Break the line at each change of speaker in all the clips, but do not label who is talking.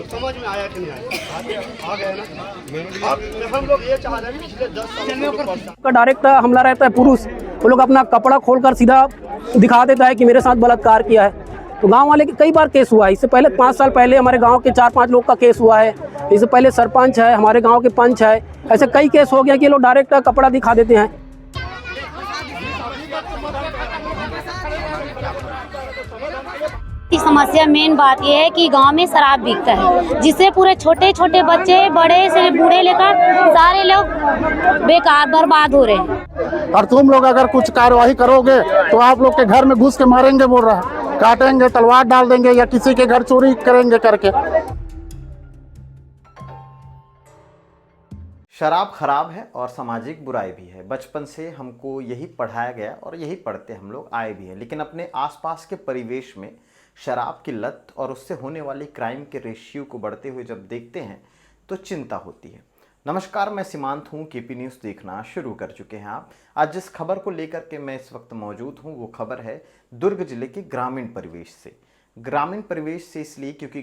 समझ में आया कि नहीं आया? आ गया ना। अब हम लोग ये चाह रहे हैं पिछले 10 साल
का डायरेक्ट हमला रहता है पुरुष, वो लोग अपना कपड़ा खोलकर सीधा दिखा देता है कि मेरे साथ बलात्कार किया है। तो गांव वाले के कई बार केस हुआ है। इससे पहले 5 साल पहले हमारे गांव के 4-5 लोग का केस हुआ है। इससे पहले सरपंच है, हमारे गांव के पंच है, ऐसे कई केस हो गया कि लोग डायरेक्ट कपड़ा दिखा देते हैं।
की समस्या मेन बात यह है कि गांव में शराब बिकता है, जिससे पूरे छोटे छोटे बच्चे बड़े से बूढ़े लेकर सारे लोग बेकार बर्बाद हो रहे हैं।
और तुम लोग अगर कुछ कार्यवाही करोगे तो आप लोग के घर में घुस के मारेंगे, बोल रहा है, काटेंगे, तलवार डाल देंगे या किसी के घर चोरी करेंगे करके।
शराब खराब है और सामाजिक बुराई भी है। बचपन से हमको यही पढ़ाया गया और यही पढ़ते हम लोग आए भी हैं। लेकिन अपने आसपास के परिवेश में शराब की लत और उससे होने वाली क्राइम के रेशियो को बढ़ते हुए जब देखते हैं तो चिंता होती है। नमस्कार, मैं सीमांत हूँ। केपी न्यूज़ देखना शुरू कर चुके हैं आप। आज जिस खबर को लेकर के मैं इस वक्त मौजूद हूँ वो खबर है दुर्ग जिले के ग्रामीण परिवेश से। ग्रामीण परिवेश से इसलिए क्योंकि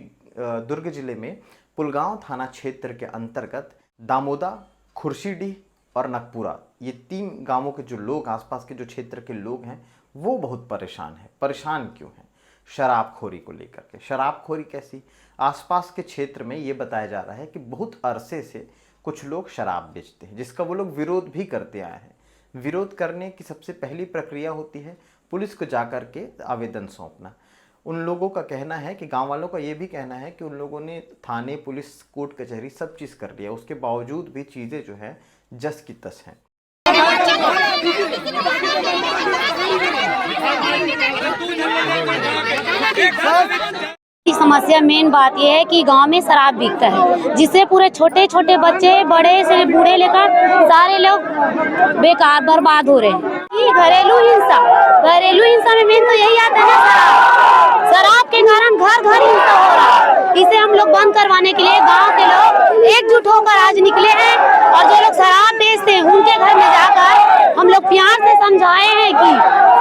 दुर्ग जिले में पुलगांव थाना क्षेत्र के अंतर्गत दामोदा, खुर्शीडीह और नकपुरा, ये 3 गांवों के जो लोग, आसपास के जो क्षेत्र के लोग हैं, वो बहुत परेशान हैं। परेशान क्यों हैं? शराबखोरी को लेकर के। शराबखोरी कैसी? आसपास के क्षेत्र में ये बताया जा रहा है कि बहुत अरसे से कुछ लोग शराब बेचते हैं, जिसका वो लोग विरोध भी करते आए हैं। विरोध करने की सबसे पहली प्रक्रिया होती है पुलिस को जाकर के आवेदन सौंपना। उन लोगों का कहना है कि गांव वालों का ये भी कहना है कि उन लोगों ने थाने, पुलिस, कोर्ट कचहरी सब चीज़ कर लिया, उसके बावजूद भी चीज़ें जो है जस की तस हैं।
की समस्या मेन बात यह है कि गांव में शराब बिकता है, जिससे पूरे छोटे छोटे बच्चे बड़े से बूढ़े लेकर सारे लोग बेकार बर्बाद हो रहे हैं। घरेलू हिंसा में मेन तो यही आता है ना, शराब के कारण घर घर हिंसा हो रहा है। इसे हम लोग बंद करवाने के लिए गांव के लोग एकजुट होकर आज निकले हैं और जो लोग शराब बेचते हैं उनके घर में जाकर हम लोग प्यार से समझाए हैं कि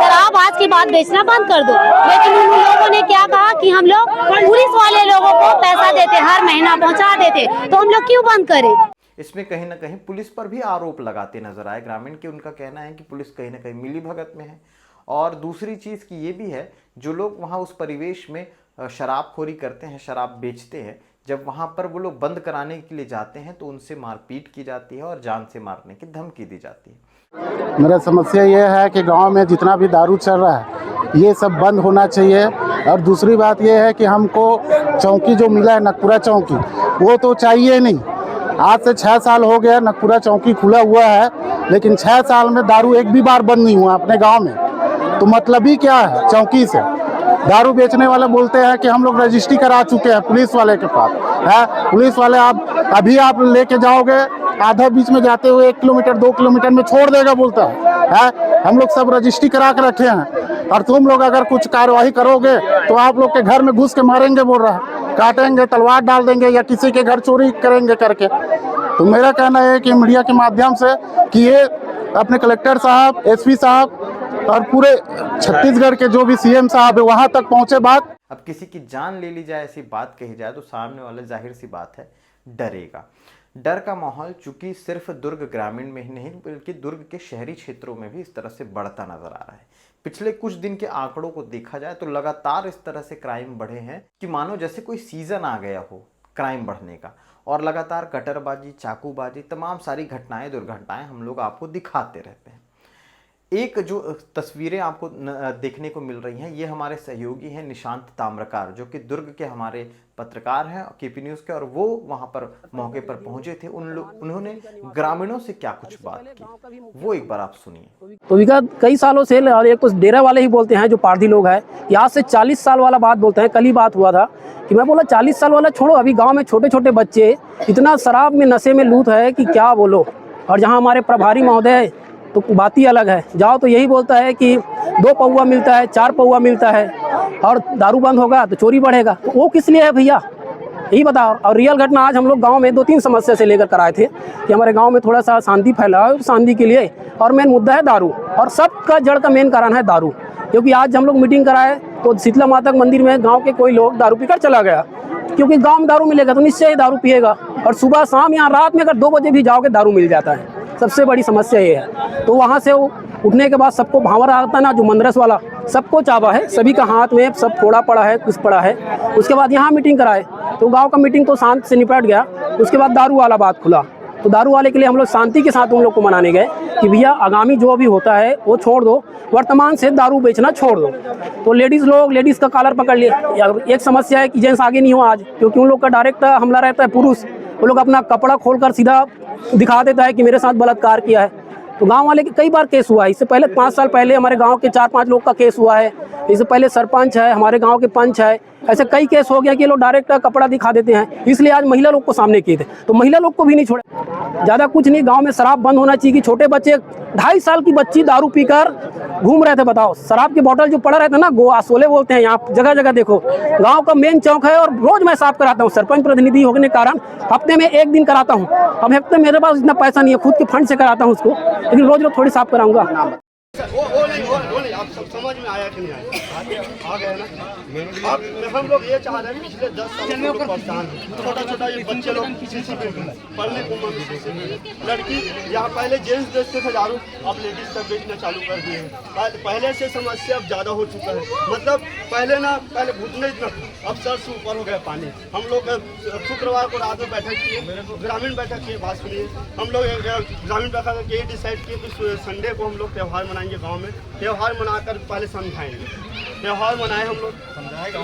शराब आज के बाद बेचना बंद कर दो। लेकिन उन लोगों ने क्या कहा कि हम लोग पुलिस वाले लोगों को पैसा देते, हर महीना पहुंचा देते, तो हम लोग क्यों बंद करें।
इसमें कहीं ना कहीं पुलिस पर भी आरोप लगाते नजर आए ग्रामीण के। उनका कहना है कि पुलिस कहीं ना कहीं मिली भगत में है। और दूसरी चीज़ की ये भी है, जो लोग वहाँ उस परिवेश में शराबखोरी करते हैं, शराब बेचते हैं, जब वहाँ पर वो लोग बंद कराने के लिए जाते हैं तो उनसे मारपीट की जाती है और जान से मारने की धमकी दी जाती है।
मेरा समस्या ये है कि गांव में जितना भी दारू चल रहा है ये सब बंद होना चाहिए। और दूसरी बात ये है कि हमको चौकी जो मिला है, नकपुरा चौकी, वो तो चाहिए नहीं। आज से 6 साल हो गया नकपुरा चौकी खुला हुआ है, लेकिन 6 साल में दारू एक भी बार बंद नहीं हुआ अपने गांव में। तो मतलब ही क्या है चौकी से? दारू बेचने वाले बोलते हैं कि हम लोग रजिस्ट्री करा चुके हैं पुलिस वाले के पास है। पुलिस वाले आप लेके जाओगे, आधा बीच में जाते हुए 1 किलोमीटर 2 किलोमीटर में छोड़ देगा, बोलता है। हम लोग सब रजिस्ट्री करा के रखे हैं और तुम लोग अगर कुछ कार्यवाही करोगे तो आप लोग के घर में घुस के मारेंगे, बोल रहा है, काटेंगे, तलवार डाल देंगे या किसी के घर चोरी करेंगे करके। तो मेरा कहना है कि मीडिया के माध्यम से कि ये अपने कलेक्टर साहब, एसपी साहब और पूरे छत्तीसगढ़ के जो भी सीएम साहब है वहां तक पहुंचे बात।
अब किसी की जान ले ली जाए, ऐसी बात कही जाए तो सामने वाले जाहिर सी बात है डरेगा। डर का माहौल चूंकि सिर्फ दुर्ग ग्रामीण में ही नहीं बल्कि दुर्ग के शहरी क्षेत्रों में भी इस तरह से बढ़ता नजर आ रहा है। पिछले कुछ दिन के आंकड़ों को देखा जाए तो लगातार इस तरह से क्राइम बढ़े हैं कि मानो जैसे कोई सीजन आ गया हो क्राइम बढ़ने का। और लगातार कटरबाजी, चाकूबाजी, तमाम सारी घटनाएं, दुर्घटनाएं हम लोग आपको दिखाते रहते हैं। एक जो तस्वीरें आपको देखने को मिल रही हैं, ये हमारे सहयोगी हैं निशांत ताम्रकार, जो कि दुर्ग के हमारे पत्रकार हैं केपी न्यूज़ के, और वो वहाँ पर मौके पर पहुंचे थे। उन्होंने ग्रामीणों से क्या कुछ बात की वो एक बार आप सुनिए।
तो विगत कई सालों से, और एक कुछ डेरा वाले ही बोलते हैं जो पारधी लोग हैं, यहाँ से 40 साल वाला बात बोलते हैं। कल ही बात हुआ था कि मैं बोला 40 साल वाला छोड़ो, अभी गाँव में छोटे छोटे बच्चे इतना शराब में, नशे में लूट है कि क्या बोलो। और जहाँ हमारे प्रभारी महोदय तो बात ही अलग है, जाओ तो यही बोलता है कि 2 पौवा मिलता है, 4 पौवा मिलता है, और दारू बंद होगा तो चोरी बढ़ेगा। तो वो किस लिए है भैया, यही बताओ। और रियल घटना आज हम लोग गांव में 2-3 समस्या से लेकर कराए थे कि हमारे गांव में थोड़ा सा शांति फैला है, शांति के लिए, और मेन मुद्दा है दारू। और सबका जड़ का मेन कारण है दारू। क्योंकि आज हम लोग मीटिंग कराए तो शीतला माता मंदिर में गाँव के कोई लोग दारू पीकर चला गया, क्योंकि गांव में दारू मिलेगा तो निश्चय ही दारू पिएगा, और सुबह शाम यहाँ रात में अगर 2 बजे भी जाओगे दारू मिल जाता है। सबसे बड़ी समस्या ये है। तो वहाँ से वो उठने के बाद सबको भावर आता है ना, जो मंदरस वाला, सबको चावा है, सभी का हाथ में सब फोड़ा पड़ा है, कुछ पड़ा है। उसके बाद यहाँ मीटिंग कराए तो गाँव का मीटिंग तो शांत से निपट गया। उसके बाद दारू वाला बात खुला, तो दारू वाले के लिए हम लोग शांति के साथ उन लोग को मनाने गए कि भैया आगामी जो भी होता है वो छोड़ दो, वर्तमान से दारू बेचना छोड़ दो। तो लेडीज़ का कॉलर पकड़ लिए। एक समस्या है कि जेंट्स आगे नहीं हो आज, क्योंकि उन लोग का डायरेक्ट हमला रहता है पुरुष। वो लोग अपना कपड़ा खोलकर सीधा दिखा देता है कि मेरे साथ बलात्कार किया है। तो गांव वाले के कई बार केस हुआ है। इससे पहले 5 साल पहले हमारे गांव के 4-5 लोग का केस हुआ है। इससे पहले सरपंच है, हमारे गांव के पंच है, ऐसे कई केस हो गया कि लोग डायरेक्ट कपड़ा दिखा देते हैं। इसलिए आज महिला लोग को सामने किए थे, तो महिला लोग को भी नहीं छोड़ा। ज़्यादा कुछ नहीं, गांव में शराब बंद होना चाहिए कि छोटे बच्चे 2.5 साल की बच्ची दारू पीकर घूम रहे थे। बताओ, शराब के बोतल जो पड़ा रहता है ना, गोवा सोले बोलते हैं, यहाँ जगह जगह देखो। गांव का मेन चौक है और रोज मैं साफ कराता हूँ। सरपंच प्रतिनिधि होने के कारण हफ्ते में 1 दिन कराता हूँ। अब हफ्ते मेरे पास इतना पैसा नहीं है, खुद के फंड से कराता हूँ उसको, लेकिन रोज रोज थोड़ी साफ कराऊंगा।
वो नहीं, आप सब समझ में आया कि नहीं आया? आ गए ना। अब हम लोग ये चाह रहे हैं, पिछले 10 साल से लोग परेशान हैं। छोटा ये बच्चे लोग सीसी पे पढ़ने को लड़की यहाँ पहले जेंट्स बेचते थे दारू, अब लेडीज तक बेचना चालू कर दिए हैं। पहले से समस्या अब ज़्यादा हो चुका है। मतलब पहले घुटने इतना, अब सर से ऊपर हो गया पानी। हम लोग शुक्रवार को रात में बैठक किए, ग्रामीण बैठक किए, बात सुनिए। हम लोग ग्रामीण बैठक करके ये डिसाइड किए कि संडे को हम लोग त्यौहार मनाएंगे। गांव में त्यौहार मनाकर पहले समझाएंगे। त्यौहार मनाए हम लोग,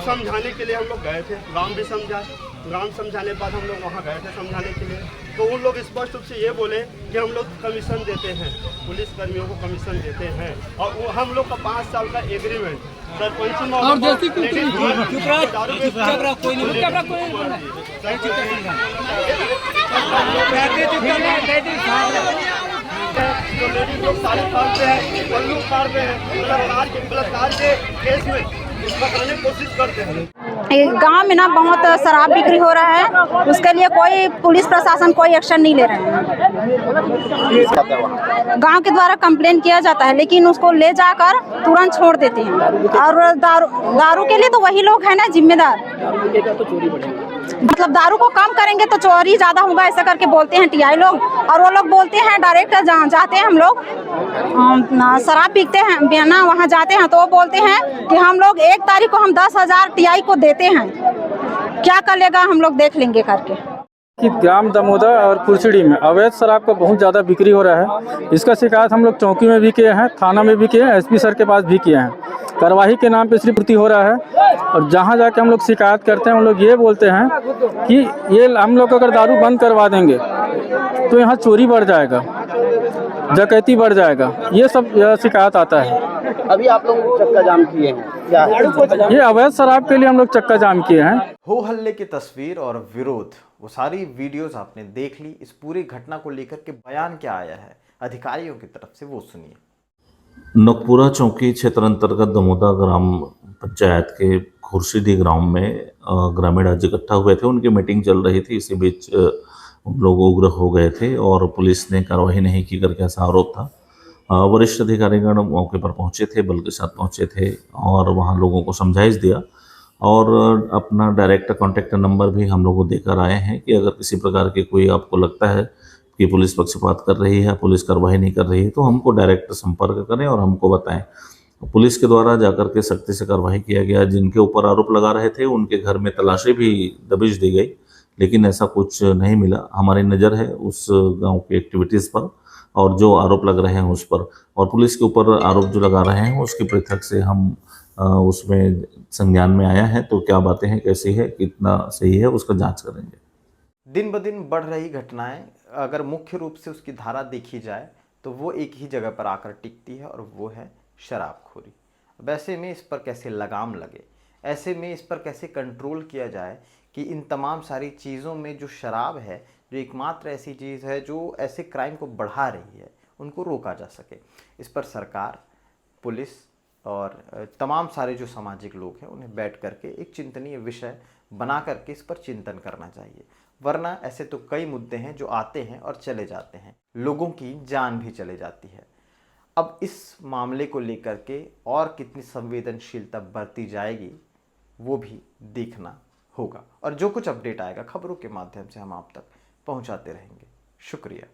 समझाने के लिए हम लोग गए थे। गांव भी समझाए, गांव समझाने के बाद हम लोग वहाँ गए थे समझाने के लिए। तो उन लोग स्पष्ट रूप से ये बोले कि हम लोग कमीशन देते हैं, पुलिस कर्मियों को कमीशन देते हैं, और वो हम लोग का 5 साल का एग्रीमेंट सरपंच जो लेडीज लोग साड़ी पहनते हैं, पल्लू उतारते हैं, बलात्कार के केस में पकड़ने की कोशिश करते हैं।
गांव में ना बहुत शराब बिक्री हो रहा है, उसके लिए कोई पुलिस प्रशासन कोई एक्शन नहीं ले रहे हैं। गांव के द्वारा कंप्लेन किया जाता है, लेकिन उसको ले जाकर तुरंत छोड़ देते हैं। और दारू के लिए तो वही लोग हैं ना जिम्मेदार। मतलब दारू को कम करेंगे तो चोरी ज्यादा होगा, ऐसा करके बोलते हैं टीआई लोग। और वो लोग बोलते हैं डायरेक्ट जाते हैं हम लोग शराब पीते हैं ना, वहाँ जाते हैं तो वो बोलते हैं कि हम लोग 1 तारीख को हम 10,000 टीआई को देते हैं, क्या कर लेगा हम लोग देख लेंगे करके।
कि ग्राम दमोदर और कुर्चड़ी में अवैध शराब का बहुत ज़्यादा बिक्री हो रहा है। इसका शिकायत हम लोग चौकी में भी किए हैं, थाना में भी किए हैं, एसपी सर के पास भी किए हैं। कार्रवाई के नाम पे सिर्फ पूर्ति हो रहा है। और जहाँ जाके हम लोग शिकायत करते हैं, हम लोग ये बोलते हैं कि ये हम लोग अगर दारू बंद करवा देंगे तो यहाँ चोरी बढ़ जाएगा, डकैती बढ़ जाएगा, ये सब शिकायत आता है।
अभी आप लोग चक्का जाम किए हैं क्या?
ये अवैध शराब के लिए हम लोग चक्का जाम किए हैं।
हो हल्ले की तस्वीर और विरोध, वो सारी वीडियोस आपने देख ली। इस पूरी घटना को लेकर के बयान क्या आया है अधिकारियों की तरफ से, वो सुनिए।
नकपुरा चौकी क्षेत्र अंतर्गत दमोदा ग्राम पंचायत के खुर्शीदी ग्राम में ग्रामीण आज इकट्ठा हुए थे। उनकी मीटिंग चल रही थी, इसी बीच उन लोग उग्र हो गए थे और पुलिस ने कार्रवाई नहीं की करके ऐसा आरोप था। वरिष्ठ अधिकारीगण मौके पर पहुंचे थे, बल के साथ पहुंचे थे और वहां लोगों को समझाइश दिया और अपना डायरेक्ट कॉन्टैक्ट नंबर भी हम लोग को देकर आए हैं कि अगर किसी प्रकार की कोई आपको लगता है कि पुलिस पक्षपात कर रही है, पुलिस कार्रवाई नहीं कर रही है, तो हमको डायरेक्ट संपर्क करें और हमको बताएं। पुलिस के द्वारा जाकर के सख्ती से कार्रवाई किया गया। जिनके ऊपर आरोप लगा रहे थे उनके घर में तलाशी भी दबिश दी गई, लेकिन ऐसा कुछ नहीं मिला। हमारी नज़र है उस गांव की एक्टिविटीज़ पर और जो आरोप लग रहे हैं उस पर, और पुलिस के ऊपर आरोप जो लगा रहे हैं उसकी पृथक से हम उसमें संज्ञान में आया है। तो क्या बातें हैं, कैसी है, कितना सही है, उसका जांच करेंगे।
दिन ब दिन बढ़ रही घटनाएं अगर मुख्य रूप से उसकी धारा देखी जाए तो वो एक ही जगह पर आकर टिकती है और वो है शराबखोरी। अब ऐसे में इस पर कैसे लगाम लगे, ऐसे में इस पर कैसे कंट्रोल किया जाए कि इन तमाम सारी चीज़ों में जो शराब है, जो एकमात्र ऐसी चीज़ है जो ऐसे क्राइम को बढ़ा रही है, उनको रोका जा सके। इस पर सरकार, पुलिस और तमाम सारे जो सामाजिक लोग हैं उन्हें बैठ करके एक चिंतनीय विषय बना करके इस पर चिंतन करना चाहिए। वरना ऐसे तो कई मुद्दे हैं जो आते हैं और चले जाते हैं, लोगों की जान भी चले जाती है। अब इस मामले को लेकर के और कितनी संवेदनशीलता बरती जाएगी वो भी देखना होगा और जो कुछ अपडेट आएगा खबरों के माध्यम से हम आप तक पहुंचाते रहेंगे। शुक्रिया।